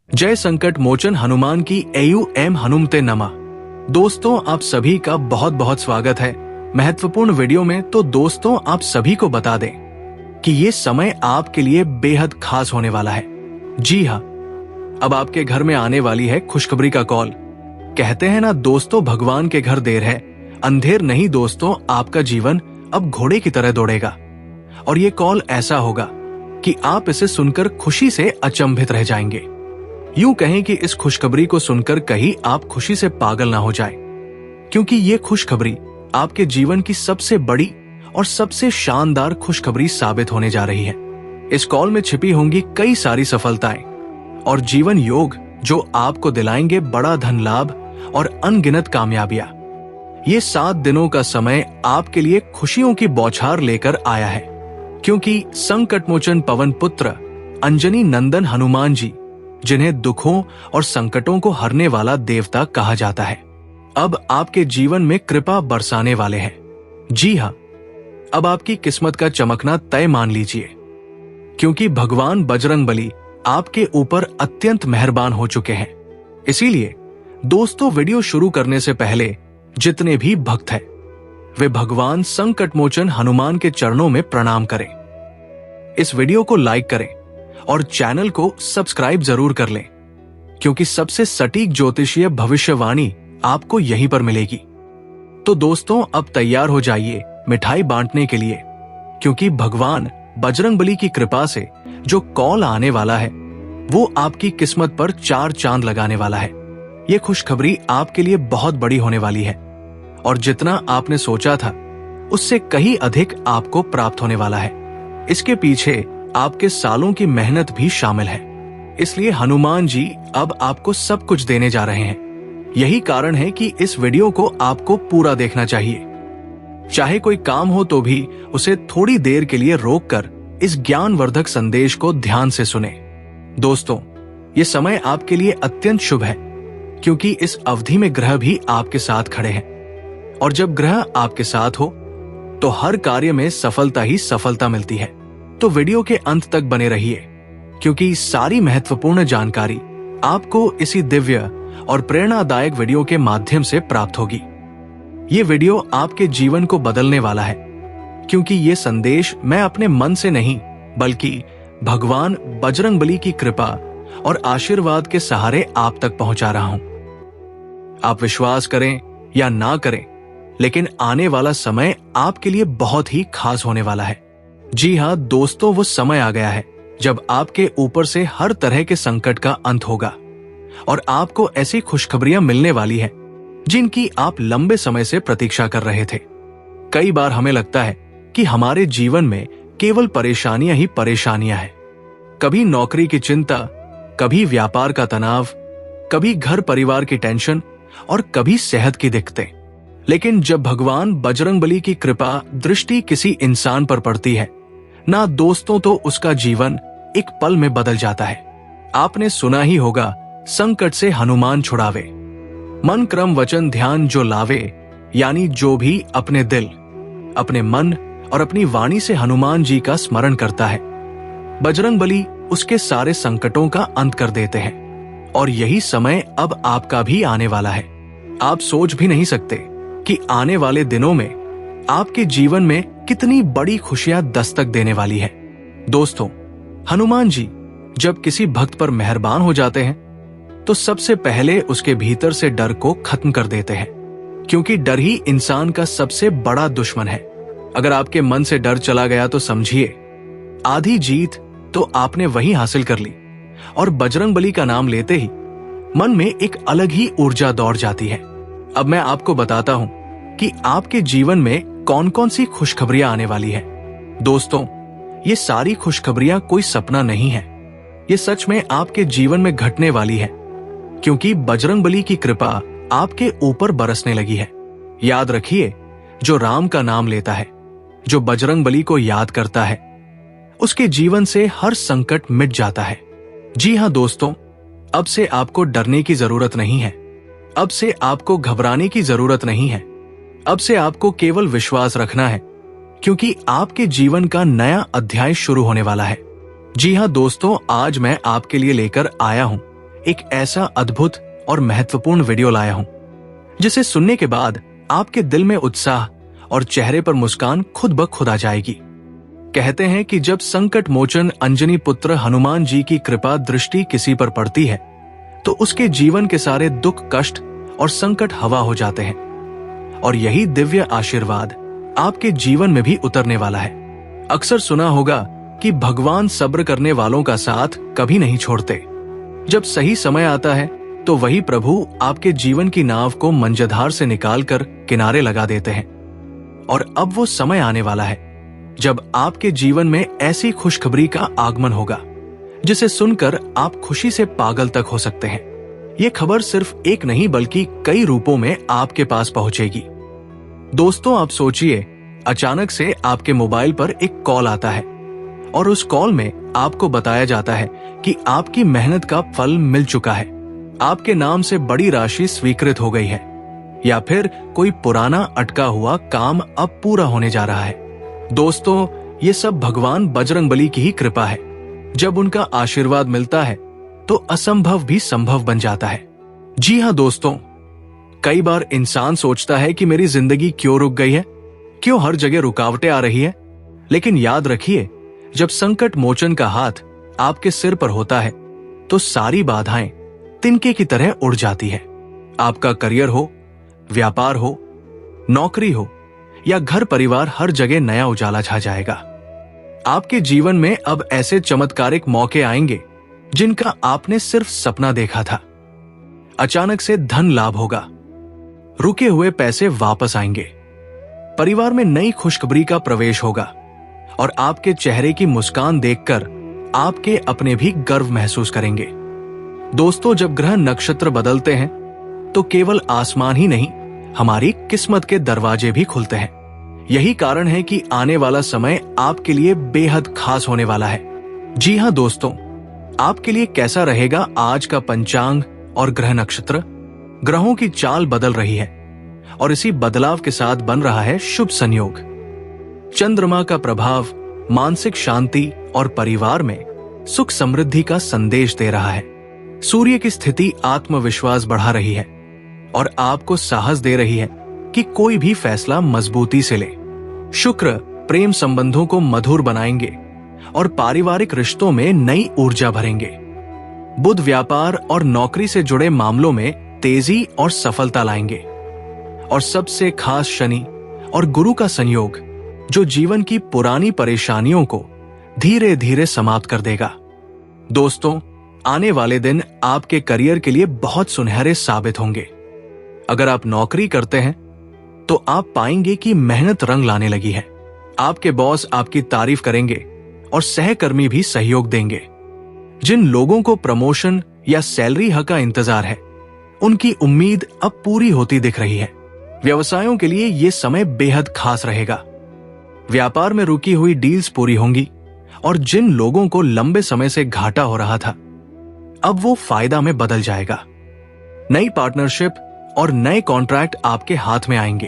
जय संकट मोचन हनुमान की एयु एम हनुमते नमा। दोस्तों, आप सभी का बहुत बहुत स्वागत है महत्वपूर्ण वीडियो में। तो दोस्तों, आप सभी को बता दें कि ये समय आपके लिए बेहद खास होने वाला है। जी हाँ, अब आपके घर में आने वाली है खुशखबरी का कॉल। कहते हैं ना दोस्तों, भगवान के घर देर है अंधेर नहीं। दोस्तों, आपका जीवन अब घोड़े की तरह दौड़ेगा और ये कॉल ऐसा होगा कि आप इसे सुनकर खुशी से अचंभित रह जाएंगे। यूं कहें कि इस खुशखबरी को सुनकर कहीं आप खुशी से पागल ना हो जाएं, क्योंकि ये खुशखबरी आपके जीवन की सबसे बड़ी और सबसे शानदार खुशखबरी साबित होने जा रही है। इस कॉल में छिपी होंगी कई सारी सफलताएं और जीवन योग जो आपको दिलाएंगे बड़ा धन लाभ और अनगिनत कामयाबियां। ये 7 दिनों का समय आपके लिए खुशियों की बौछार लेकर आया है, क्योंकि संकटमोचन पवन पुत्र अंजनी नंदन हनुमान जी, जिन्हें दुखों और संकटों को हरने वाला देवता कहा जाता है, अब आपके जीवन में कृपा बरसाने वाले हैं। जी हाँ, अब आपकी किस्मत का चमकना तय मान लीजिए, क्योंकि भगवान बजरंगबली आपके ऊपर अत्यंत मेहरबान हो चुके हैं। इसीलिए दोस्तों, वीडियो शुरू करने से पहले जितने भी भक्त हैं, वे भगवान संकटमोचन हनुमान के चरणों में प्रणाम करें। इस वीडियो को लाइक करें और चैनल को सब्सक्राइब जरूर कर लें, क्योंकि सबसे सटीक ज्योतिषीय भविष्यवाणी आपको यहीं पर मिलेगी। तो दोस्तों, अब तैयार हो जाइए मिठाई बांटने के लिए, क्योंकि भगवान बजरंगबली की कृपा से जो कॉल आने वाला है वो आपकी किस्मत पर 4 चांद लगाने वाला है। ये खुशखबरी आपके लिए बहुत बड़ी होने वाली है और जितना आपने सोचा था उससे कहीं अधिक आपको प्राप्त होने वाला है। इसके पीछे आपके सालों की मेहनत भी शामिल है, इसलिए हनुमान जी अब आपको सब कुछ देने जा रहे हैं। यही कारण है कि इस वीडियो को आपको पूरा देखना चाहिए। चाहे कोई काम हो तो भी उसे थोड़ी देर के लिए रोककर इस ज्ञानवर्धक संदेश को ध्यान से सुने। दोस्तों, ये समय आपके लिए अत्यंत शुभ है, क्योंकि इस अवधि में ग्रह भी आपके साथ खड़े हैं, और जब ग्रह आपके साथ हो तो हर कार्य में सफलता ही सफलता मिलती है। तो वीडियो के अंत तक बने रहिए, क्योंकि सारी महत्वपूर्ण जानकारी आपको इसी दिव्य और प्रेरणादायक वीडियो के माध्यम से प्राप्त होगी। ये वीडियो आपके जीवन को बदलने वाला है, क्योंकि ये संदेश मैं अपने मन से नहीं बल्कि भगवान बजरंगबली की कृपा और आशीर्वाद के सहारे आप तक पहुंचा रहा हूं। आप विश्वास करें या ना करें, लेकिन आने वाला समय आपके लिए बहुत ही खास होने वाला है। जी हाँ दोस्तों, वो समय आ गया है जब आपके ऊपर से हर तरह के संकट का अंत होगा और आपको ऐसी खुशखबरियां मिलने वाली है जिनकी आप लंबे समय से प्रतीक्षा कर रहे थे। कई बार हमें लगता है कि हमारे जीवन में केवल परेशानियां ही परेशानियां हैं। कभी नौकरी की चिंता, कभी व्यापार का तनाव, कभी घर परिवार की टेंशन और कभी सेहत की दिक्कतें। लेकिन जब भगवान बजरंगबली की कृपा दृष्टि किसी इंसान पर पड़ती है ना दोस्तों, तो उसका जीवन एक पल में बदल जाता है। आपने सुना ही होगा, संकट से हनुमान छुड़ावे, मन क्रम वचन ध्यान जो लावे। यानी जो भी अपने दिल, अपने मन और अपनी वाणी से हनुमान जी का स्मरण करता है, बजरंगबली उसके सारे संकटों का अंत कर देते हैं। और यही समय अब आपका भी आने वाला है। आप सोच भी नहीं सकते कि आने वाले दिनों में आपके जीवन में कितनी बड़ी खुशियां दस्तक देने वाली है। दोस्तों, हनुमान जी जब किसी भक्त पर मेहरबान हो जाते हैं तो सबसे पहले उसके भीतर से डर को खत्म कर देते हैं, क्योंकि डर ही इंसान का सबसे बड़ा दुश्मन है। अगर आपके मन से डर चला गया तो समझिए आधी जीत तो आपने वहीं हासिल कर ली। और बजरंगबली का नाम लेते ही मन में एक अलग ही ऊर्जा दौड़ जाती है। अब मैं आपको बताता हूं कि आपके जीवन में कौन कौन सी खुशखबरियां आने वाली है। दोस्तों, ये सारी खुशखबरियां कोई सपना नहीं है, ये सच में आपके जीवन में घटने वाली है, क्योंकि बजरंगबली की कृपा आपके ऊपर बरसने लगी है। याद रखिए, जो राम का नाम लेता है, जो बजरंगबली को याद करता है, उसके जीवन से हर संकट मिट जाता है। जी हाँ दोस्तों, अब से आपको डरने की जरूरत नहीं है, अब से आपको घबराने की जरूरत नहीं है। अब से आपको केवल विश्वास रखना है, क्योंकि आपके जीवन का नया अध्याय शुरू होने वाला है। जी हाँ दोस्तों, आज मैं आपके लिए लेकर आया हूं एक ऐसा अद्भुत और महत्वपूर्ण वीडियो लाया हूं जिसे सुनने के बाद आपके दिल में उत्साह और चेहरे पर मुस्कान खुद ब खुद आ जाएगी। कहते हैं कि जब संकट मोचन अंजनी पुत्र हनुमान जी की कृपा दृष्टि किसी पर पड़ती है तो उसके जीवन के सारे दुख, कष्ट और संकट हवा हो जाते हैं। और यही दिव्य आशीर्वाद आपके जीवन में भी उतरने वाला है। अक्सर सुना होगा कि भगवान सब्र करने वालों का साथ कभी नहीं छोड़ते। जब सही समय आता है तो वही प्रभु आपके जीवन की नाव को मंजधार से निकालकर किनारे लगा देते हैं। और अब वो समय आने वाला है जब आपके जीवन में ऐसी खुशखबरी का आगमन होगा जिसे सुनकर आप खुशी से पागल तक हो सकते हैं। ये खबर सिर्फ एक नहीं बल्कि कई रूपों में आपके पास पहुंचेगी। दोस्तों, आप सोचिए, अचानक से आपके मोबाइल पर एक कॉल आता है और उस कॉल में आपको बताया जाता है कि आपकी मेहनत का फल मिल चुका है, आपके नाम से बड़ी राशि स्वीकृत हो गई है, या फिर कोई पुराना अटका हुआ काम अब पूरा होने जा रहा है। दोस्तों, ये सब भगवान बजरंगबली की ही कृपा है। जब उनका आशीर्वाद मिलता है तो असंभव भी संभव बन जाता है। जी हाँ दोस्तों, कई बार इंसान सोचता है कि मेरी जिंदगी क्यों रुक गई है, क्यों हर जगह रुकावटें आ रही है। लेकिन याद रखिए, जब संकट मोचन का हाथ आपके सिर पर होता है तो सारी बाधाएं तिनके की तरह उड़ जाती है। आपका करियर हो, व्यापार हो, नौकरी हो या घर परिवार, हर जगह नया उजाला छा जाएगा। आपके जीवन में अब ऐसे चमत्कारिक मौके आएंगे जिनका आपने सिर्फ सपना देखा था। अचानक से धन लाभ होगा, रुके हुए पैसे वापस आएंगे, परिवार में नई खुशखबरी का प्रवेश होगा और आपके चेहरे की मुस्कान देखकर आपके अपने भी गर्व महसूस करेंगे। दोस्तों, जब ग्रह नक्षत्र बदलते हैं तो केवल आसमान ही नहीं, हमारी किस्मत के दरवाजे भी खुलते हैं। यही कारण है कि आने वाला समय आपके लिए बेहद खास होने वाला है। जी हाँ दोस्तों, आपके लिए कैसा रहेगा आज का पंचांग और ग्रह नक्षत्र? ग्रहों की चाल बदल रही है और इसी बदलाव के साथ बन रहा है शुभ संयोग। चंद्रमा का प्रभाव मानसिक शांति और परिवार में सुख समृद्धि का संदेश दे रहा है। सूर्य की स्थिति आत्मविश्वास बढ़ा रही है और आपको साहस दे रही है कि कोई भी फैसला मजबूती से ले। शुक्र प्रेम संबंधों को मधुर बनाएंगे और पारिवारिक रिश्तों में नई ऊर्जा भरेंगे। बुध व्यापार और नौकरी से जुड़े मामलों में तेजी और सफलता लाएंगे। और सबसे खास शनि और गुरु का संयोग जो जीवन की पुरानी परेशानियों को धीरे धीरे समाप्त कर देगा। दोस्तों, आने वाले दिन आपके करियर के लिए बहुत सुनहरे साबित होंगे। अगर आप नौकरी करते हैं तो आप पाएंगे कि मेहनत रंग लाने लगी है। आपके बॉस आपकी तारीफ करेंगे और सहकर्मी भी सहयोग देंगे। जिन लोगों को प्रमोशन या सैलरी हक का इंतजार है, उनकी उम्मीद अब पूरी होती दिख रही है। व्यवसायों के लिए यह समय बेहद खास रहेगा। व्यापार में रुकी हुई डील्स पूरी होंगी और जिन लोगों को लंबे समय से घाटा हो रहा था, अब वो फायदा में बदल जाएगा। नई पार्टनरशिप और नए कॉन्ट्रैक्ट आपके हाथ में आएंगे।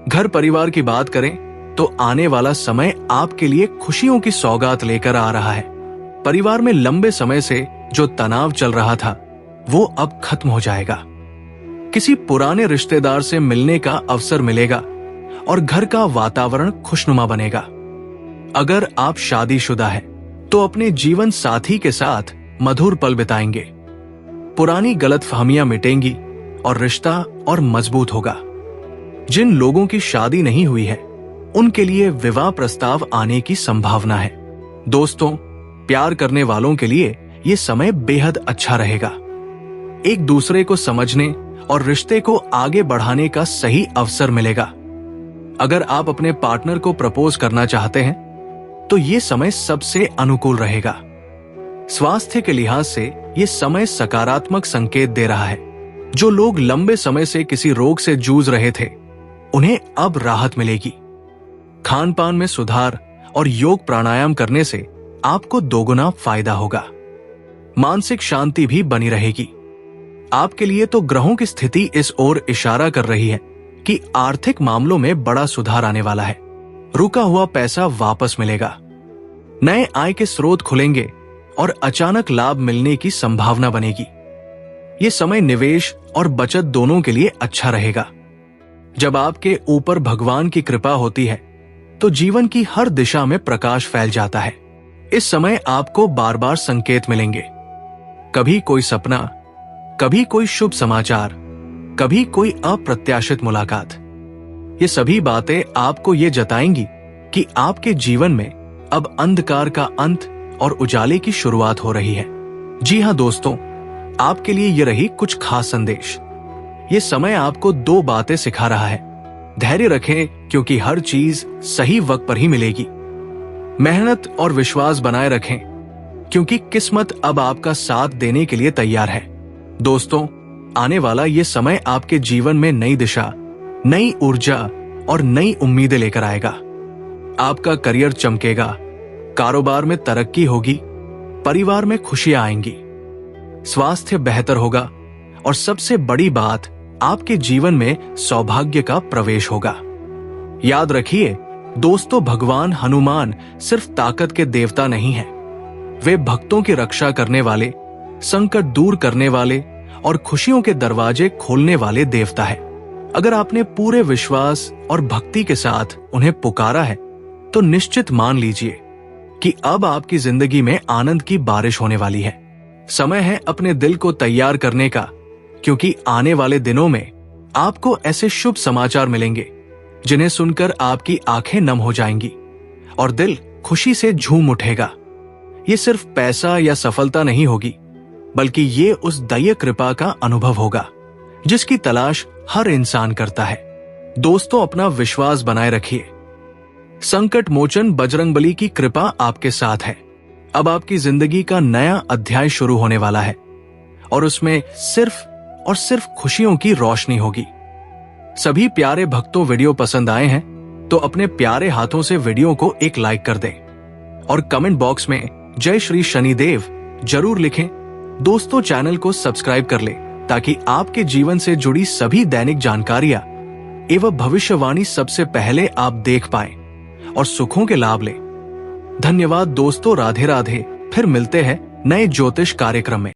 घर परिवार की बात करें तो आने वाला समय आपके लिए खुशियों की सौगात लेकर आ रहा है। परिवार में लंबे समय से जो तनाव चल रहा था वो अब खत्म हो जाएगा। किसी पुराने रिश्तेदार से मिलने का अवसर मिलेगा और घर का वातावरण खुशनुमा बनेगा। अगर आप शादीशुदा हैं तो अपने जीवन साथी के साथ मधुर पल बिताएंगे। पुरानी गलतफहमियां मिटेंगी और रिश्ता और मजबूत होगा। जिन लोगों की शादी नहीं हुई है, उनके लिए विवाह प्रस्ताव आने की संभावना है। दोस्तों, प्यार करने वालों के लिए यह समय बेहद अच्छा रहेगा। एक दूसरे को समझने और रिश्ते को आगे बढ़ाने का सही अवसर मिलेगा। अगर आप अपने पार्टनर को प्रपोज करना चाहते हैं तो ये समय सबसे अनुकूल रहेगा। स्वास्थ्य के लिहाज से ये समय सकारात्मक संकेत दे रहा है। जो लोग लंबे समय से किसी रोग से जूझ रहे थे, उन्हें अब राहत मिलेगी। खान पान में सुधार और योग प्राणायाम करने से आपको दोगुना फायदा होगा। मानसिक शांति भी बनी रहेगी। आपके लिए तो ग्रहों की स्थिति इस ओर इशारा कर रही है कि आर्थिक मामलों में बड़ा सुधार आने वाला है। रुका हुआ पैसा वापस मिलेगा। नए आय के स्रोत खुलेंगे और अचानक लाभ मिलने की संभावना बनेगी। ये समय निवेश और बचत दोनों के लिए अच्छा रहेगा। जब आपके ऊपर भगवान की कृपा होती है तो जीवन की हर दिशा में प्रकाश फैल जाता है। इस समय आपको बार बार संकेत मिलेंगे, कभी कोई सपना, कभी कोई शुभ समाचार, कभी कोई अप्रत्याशित मुलाकात। ये सभी बातें आपको ये जताएंगी कि आपके जीवन में अब अंधकार का अंत और उजाले की शुरुआत हो रही है। जी हाँ दोस्तों, आपके लिए ये रही कुछ खास संदेश। ये समय आपको 2 बातें सिखा रहा है। धैर्य रखें क्योंकि हर चीज सही वक्त पर ही मिलेगी। मेहनत और विश्वास बनाए रखें क्योंकि किस्मत अब आपका साथ देने के लिए तैयार है। दोस्तों, आने वाला ये समय आपके जीवन में नई दिशा, नई ऊर्जा और नई उम्मीदें लेकर आएगा। आपका करियर चमकेगा, कारोबार में तरक्की होगी, परिवार में खुशियां आएंगी, स्वास्थ्य बेहतर होगा और सबसे बड़ी बात, आपके जीवन में सौभाग्य का प्रवेश होगा। याद रखिए दोस्तों, भगवान हनुमान सिर्फ ताकत के देवता नहीं हैं। वे भक्तों की रक्षा करने वाले, संकट दूर करने वाले और खुशियों के दरवाजे खोलने वाले देवता है। अगर आपने पूरे विश्वास और भक्ति के साथ उन्हें पुकारा है तो निश्चित मान लीजिए कि अब आपकी जिंदगी में आनंद की बारिश होने वाली है। समय है अपने दिल को तैयार करने का, क्योंकि आने वाले दिनों में आपको ऐसे शुभ समाचार मिलेंगे जिन्हें सुनकर आपकी आंखें नम हो जाएंगी और दिल खुशी से झूम उठेगा। ये सिर्फ पैसा या सफलता नहीं होगी, बल्कि ये उस दैवीय कृपा का अनुभव होगा जिसकी तलाश हर इंसान करता है। दोस्तों, अपना विश्वास बनाए रखिए। संकट मोचन बजरंगबली की कृपा आपके साथ है। अब आपकी जिंदगी का नया अध्याय शुरू होने वाला है और उसमें सिर्फ और सिर्फ खुशियों की रोशनी होगी। सभी प्यारे भक्तों, वीडियो पसंद आए हैं तो अपने प्यारे हाथों से वीडियो को एक लाइक कर दें और कमेंट बॉक्स में जय श्री शनिदेव जरूर लिखें। दोस्तों, चैनल को सब्सक्राइब कर लें ताकि आपके जीवन से जुड़ी सभी दैनिक जानकारियां एवं भविष्यवाणी सबसे पहले आप देख पाएं और सुखों के लाभ लें। धन्यवाद दोस्तों, राधे राधे। फिर मिलते हैं नए ज्योतिष कार्यक्रम में।